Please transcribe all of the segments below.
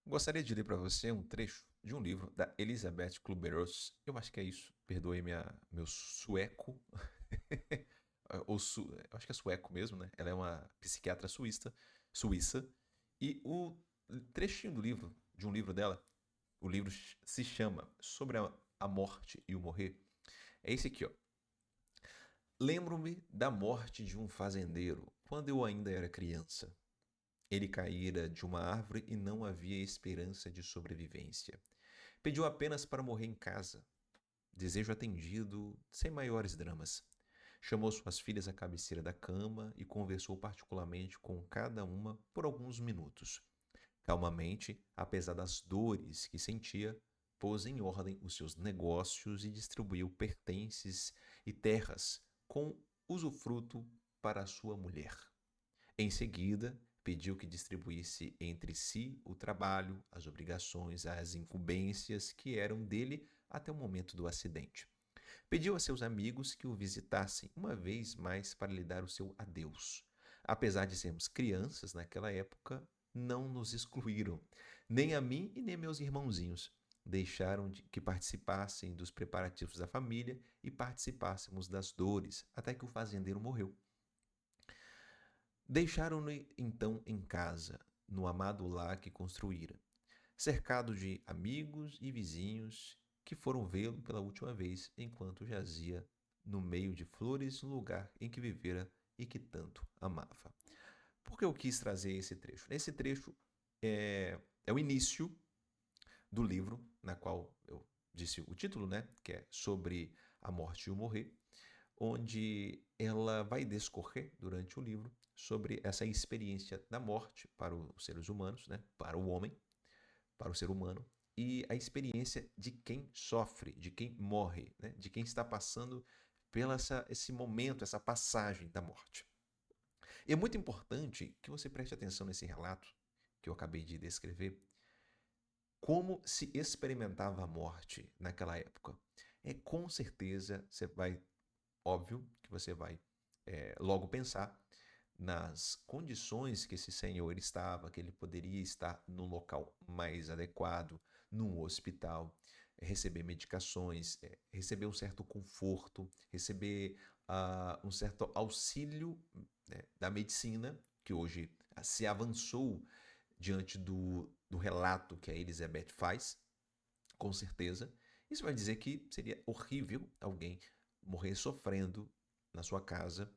Gostaria de ler para você um trecho de um livro da Elizabeth Kubler-Ross. Eu acho que é isso. Perdoe meu sueco. Eu acho que é sueco mesmo, né? Ela é uma psiquiatra suíça. E o trechinho do livro, de um livro dela, o livro se chama Sobre a Morte e o Morrer. É esse aqui, ó. Lembro-me da morte de um fazendeiro quando eu ainda era criança. Ele caíra de uma árvore e não havia esperança de sobrevivência. Pediu apenas para morrer em casa. Desejo atendido, sem maiores dramas. Chamou suas filhas à cabeceira da cama e conversou particularmente com cada uma por alguns minutos. Calmamente, apesar das dores que sentia, pôs em ordem os seus negócios e distribuiu pertences e terras com usufruto para sua mulher. Em seguida, pediu que distribuísse entre si o trabalho, as obrigações, as incumbências que eram dele até o momento do acidente. Pediu a seus amigos que o visitassem uma vez mais para lhe dar o seu adeus. Apesar de sermos crianças naquela época, não nos excluíram, nem a mim e nem meus irmãozinhos. Deixaram que participassem dos preparativos da família e participássemos das dores, até que o fazendeiro morreu. Deixaram-no então em casa, no amado lar que construíra, cercado de amigos e vizinhos que foram vê-lo pela última vez enquanto jazia no meio de flores no lugar em que vivera e que tanto amava. Por que eu quis trazer esse trecho? Esse trecho é o início do livro, na qual eu disse o título, né? Que é Sobre a Morte e o Morrer, onde ela vai discorrer durante o livro sobre essa experiência da morte para os seres humanos, né? Para o homem, para o ser humano, e a experiência de quem sofre, de quem morre, né? De quem está passando pelo esse momento, essa passagem da morte. E é muito importante que você preste atenção nesse relato que eu acabei de descrever, como se experimentava a morte naquela época. Com certeza você vai, óbvio que você vai logo pensar nas condições que esse senhor estava, que ele poderia estar num local mais adequado, num hospital, receber medicações, receber um certo conforto, receber um certo auxílio, né, da medicina, que hoje se avançou diante do relato que a Elizabeth faz, com certeza. Isso vai dizer que seria horrível alguém morrer sofrendo na sua casa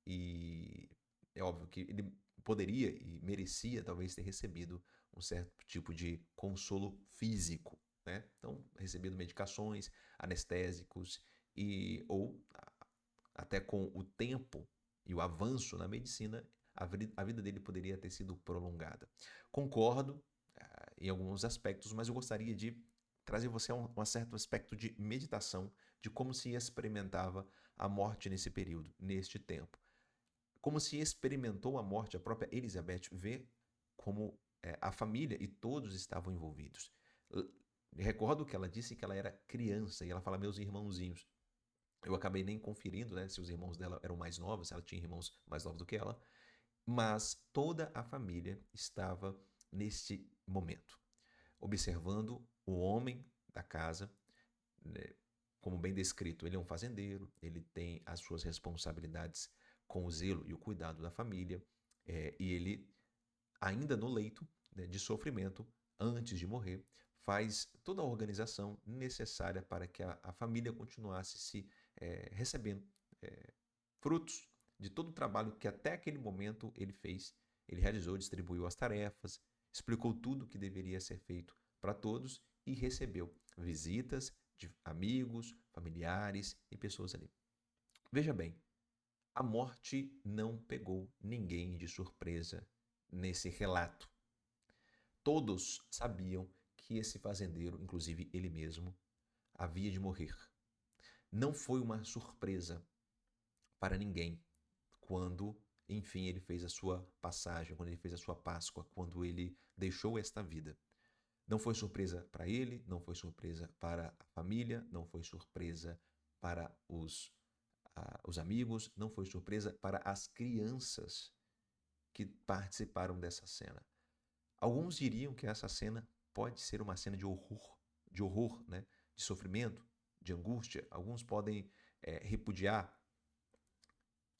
e é óbvio que ele poderia e merecia talvez ter recebido um certo tipo de consolo físico, né? Então, recebendo medicações, anestésicos e ou até com o tempo e o avanço na medicina, a vida dele poderia ter sido prolongada. Concordo em alguns aspectos, mas eu gostaria de trazer você a um certo aspecto de meditação de como se experimentava a morte nesse período, neste tempo. Como se experimentou a morte, a própria Elizabeth vê como a família e todos estavam envolvidos. Recordo que ela disse que ela era criança e ela fala meus irmãozinhos. Eu acabei nem conferindo, né, se os irmãos dela eram mais novos, se ela tinha irmãos mais novos do que ela, mas toda a família estava neste momento, observando o homem da casa, né, como bem descrito, ele é um fazendeiro, ele tem as suas responsabilidades com o zelo e o cuidado da família, e ele, ainda no leito, né, de sofrimento, antes de morrer, faz toda a organização necessária para que a família continuasse se recebendo frutos de todo o trabalho que até aquele momento ele fez. Ele realizou, distribuiu as tarefas, explicou tudo o que deveria ser feito para todos e recebeu visitas de amigos, familiares e pessoas ali. Veja bem, a morte não pegou ninguém de surpresa nesse relato. Todos sabiam que esse fazendeiro, inclusive ele mesmo, havia de morrer. Não foi uma surpresa para ninguém quando, enfim, ele fez a sua passagem, quando ele fez a sua Páscoa, quando ele deixou esta vida. Não foi surpresa para ele, não foi surpresa para a família, não foi surpresa para os amigos, não foi surpresa para as crianças que participaram dessa cena. Alguns diriam que essa cena pode ser uma cena de horror, né? De sofrimento, de angústia. Alguns podem repudiar.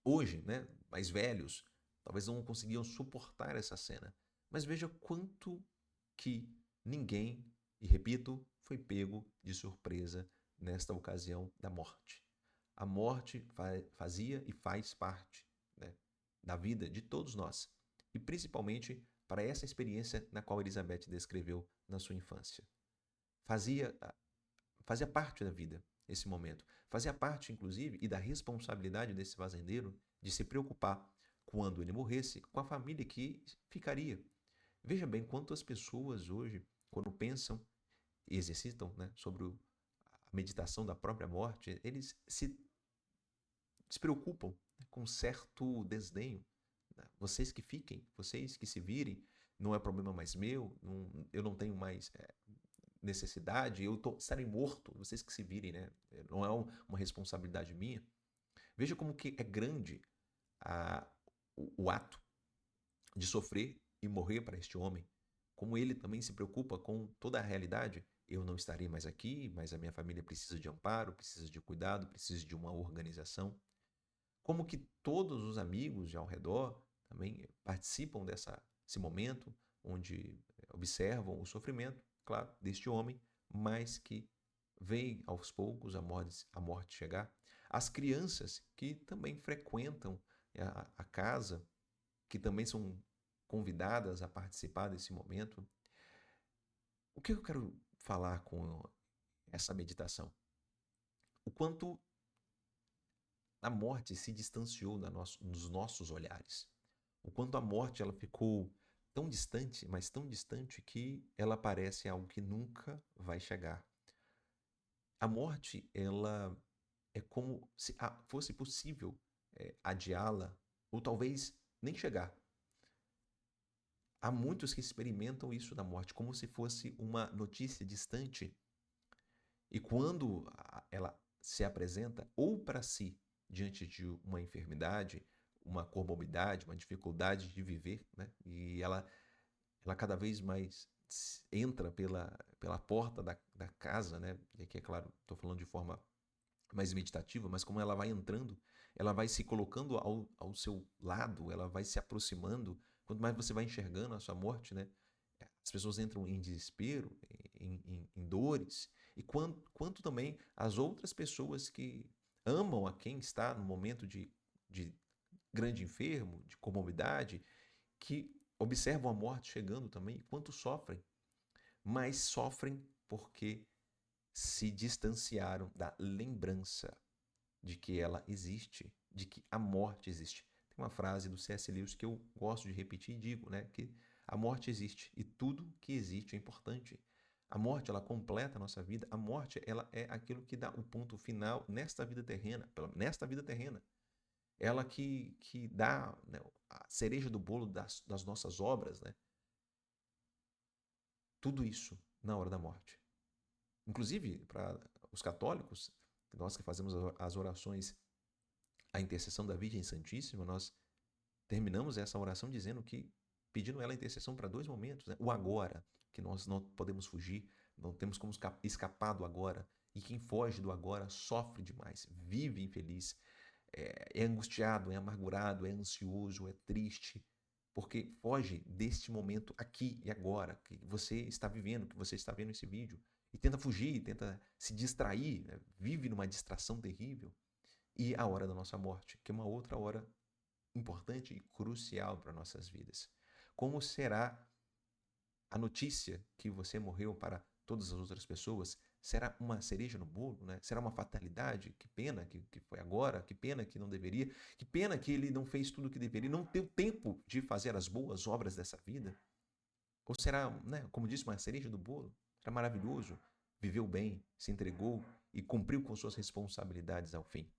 Hoje, né, mais velhos, talvez não conseguiam suportar essa cena. Mas veja quanto que ninguém, e repito, foi pego de surpresa nesta ocasião da morte. A morte fazia e faz parte, né, da vida de todos nós, e principalmente para essa experiência na qual Elizabeth descreveu na sua infância. Fazia, fazia parte da vida esse momento. Fazia parte, inclusive, e da responsabilidade desse fazendeiro de se preocupar, quando ele morresse, com a família que ficaria. Veja bem quantas pessoas hoje, quando pensam e exercitam, né, sobre a meditação da própria morte, eles se preocupam, né, com certo desdenho. Né? Vocês que fiquem, vocês que se virem, não é problema mais meu, eu não tenho mais necessidade, estarei morto, vocês que se virem, né? Não é uma responsabilidade minha. Veja como que é grande a, o ato de sofrer e morrer para este homem, como ele também se preocupa com toda a realidade. Eu não estarei mais aqui, mas a minha família precisa de amparo, precisa de cuidado, precisa de uma organização. Como que todos os amigos ao redor também participam desse momento, onde observam o sofrimento, claro, deste homem, mas que veem aos poucos a morte chegar. As crianças que também frequentam a casa, que também são convidadas a participar desse momento. O que eu quero falar com essa meditação? O quanto a morte se distanciou dos nossos olhares. O quanto a morte ela ficou tão distante, mas tão distante que ela parece algo que nunca vai chegar. A morte, ela é como se fosse possível adiá-la, ou talvez nem chegar. Há muitos que experimentam isso da morte, como se fosse uma notícia distante. E quando ela se apresenta, ou para si, diante de uma enfermidade, uma comorbidade, uma dificuldade de viver, né? E ela cada vez mais entra pela porta da casa, né? E aqui, é claro, estou falando de forma mais meditativa, mas como ela vai entrando, ela vai se colocando ao seu lado, ela vai se aproximando. Quanto mais você vai enxergando a sua morte, né? As pessoas entram em desespero, em dores, e quanto também as outras pessoas que amam a quem está no momento de grande enfermo, de comorbidade, que observam a morte chegando também, e quanto sofrem, mas sofrem porque se distanciaram da lembrança de que ela existe, de que a morte existe. Tem uma frase do C.S. Lewis que eu gosto de repetir e digo, né, que a morte existe e tudo que existe é importante. A morte, ela completa a nossa vida. A morte, ela é aquilo que dá o ponto final nesta vida terrena, nesta vida terrena. Ela que dá, né, a cereja do bolo das nossas obras, né? Tudo isso na hora da morte. Inclusive, para os católicos, nós que fazemos as orações, a intercessão da Virgem Santíssima, nós terminamos essa oração dizendo que, pedindo ela intercessão para dois momentos, né? O agora, que nós não podemos fugir, não temos como escapar do agora, e quem foge do agora sofre demais, vive infeliz, é angustiado, é amargurado, é ansioso, é triste, porque foge deste momento aqui e agora, que você está vivendo, que você está vendo esse vídeo, e tenta fugir, tenta se distrair, né? Vive numa distração terrível. E a hora da nossa morte, que é uma outra hora importante e crucial para nossas vidas. Como será a notícia que você morreu para todas as outras pessoas? Será uma cereja no bolo, né? Será uma fatalidade? Que pena que foi agora, que pena que não deveria, que pena que ele não fez tudo o que deveria, não teve tempo de fazer as boas obras dessa vida. Ou será, né, como disse, uma cereja do bolo? Será maravilhoso, viveu bem, se entregou e cumpriu com suas responsabilidades ao fim.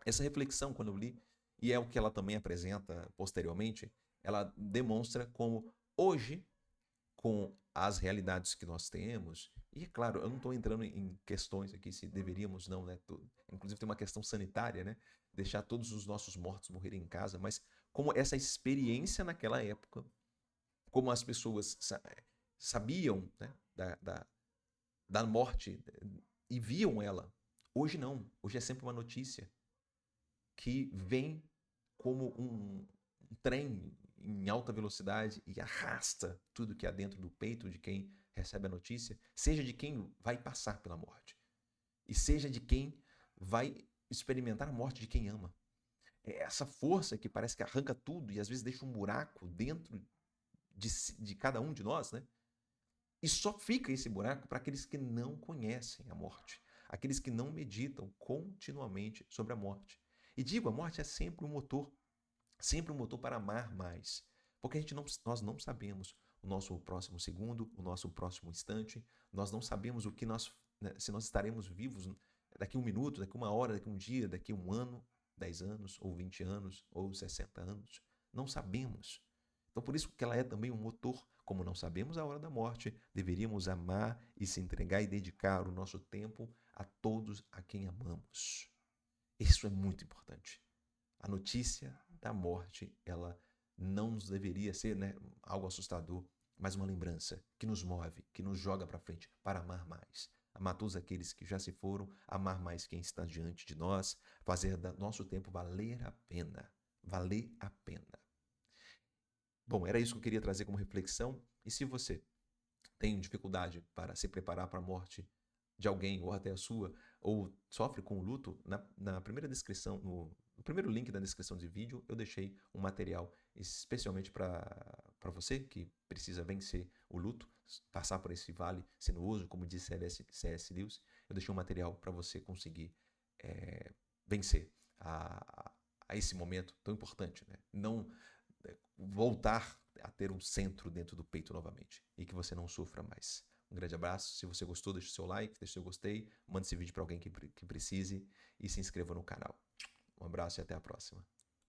Essa reflexão, quando eu li, e é o que ela também apresenta posteriormente, ela demonstra como hoje, com as realidades que nós temos, e é claro, eu não estou entrando em questões aqui se deveríamos não, né? Inclusive tem uma questão sanitária, né? Deixar todos os nossos mortos morrerem em casa, mas como essa experiência naquela época, como as pessoas sabiam, né, da morte e viam ela. Hoje não. Hoje é sempre uma notícia que vem como um trem em alta velocidade e arrasta tudo que há dentro do peito de quem recebe a notícia, seja de quem vai passar pela morte e seja de quem vai experimentar a morte de quem ama. É essa força que parece que arranca tudo e às vezes deixa um buraco dentro de cada um de nós, né? E só fica esse buraco para aqueles que não conhecem a morte, aqueles que não meditam continuamente sobre a morte. E digo, a morte é sempre um motor para amar mais, porque nós não sabemos o nosso próximo segundo, o nosso próximo instante, nós não sabemos o que se nós estaremos vivos daqui 1 minuto, daqui 1 hora, daqui 1 dia, daqui 1 ano, 10 anos, ou 20 anos, ou 60 anos. Não sabemos. Então, por isso que ela é também um motor. Como não sabemos a hora da morte, deveríamos amar e se entregar e dedicar o nosso tempo a todos a quem amamos. Isso é muito importante. A notícia da morte, ela não nos deveria ser, né, algo assustador, mas uma lembrança que nos move, que nos joga para frente para amar mais. Amar todos aqueles que já se foram, amar mais quem está diante de nós, fazer do nosso tempo valer a pena. Valer a pena. Bom, era isso que eu queria trazer como reflexão. E se você tem dificuldade para se preparar para a morte de alguém, ou até a sua, ou sofre com o luto, na primeira descrição, no primeiro link da descrição de vídeo, eu deixei um material especialmente para você que precisa vencer o luto, passar por esse vale sinuoso, como disse C.S. Lewis. Eu deixei um material para você conseguir vencer a esse momento tão importante, né? Não voltar a ter um centro dentro do peito novamente e que você não sofra mais. Um grande abraço. Se você gostou, deixe o seu like, deixe o seu gostei, mande esse vídeo para alguém que precise e se inscreva no canal. Um abraço e até a próxima.